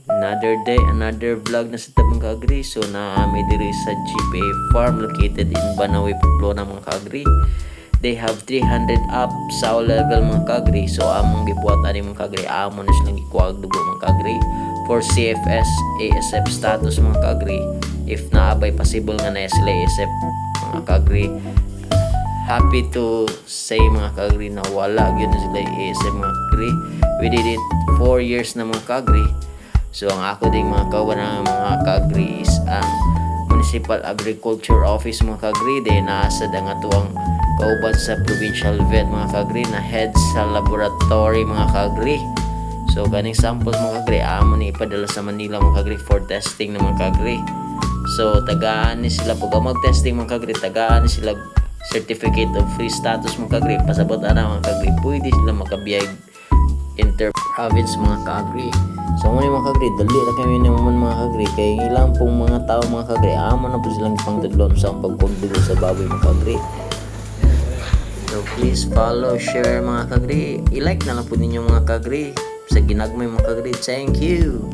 Another day, another vlog na sa tabang kaagri. So naami diri sa GPA Farm located in Banawe, Pamplona mga kaagri. They have 300 up sa level mga kaagri. So among gibuhat ani mga kaagri, amo na silang gikuwag dugo mga kaagri for CFS ASF status mga kaagri. If naabay possible nga na sila ASF mga kaagri, happy to say mga kaagri na wala gyud na sila ASF mga kaagri. We did it 4 years na mga kaagri. So ang ako ding mga kawan ng mga kaagri is ang Municipal Agriculture Office mga kaagri. Then naasad ang atuang kauban sa Provincial Vet mga kaagri na head sa laboratory mga kaagri. So kaning samples mga kaagri amo ni ipadala sa Manila mga kaagri for testing ng mga kaagri. So tagaan ni sila pag mag-testing mga kaagri, tagaan ni sila certificate of free status mga kaagri. Pasabot ana mga kaagri, pwede sila makabiyag inter-province mga kaagri. So mga kaagri, dali na kami naman mga kaagri, kay ilang pong mga tao mga kaagri amo na po silang pangtudlon sa pagkondugo sa baboy mga kaagri. So please follow, share mga kaagri, i-like na lang po ninyo mga kaagri sa ginagmay mga kaagri. Thank you.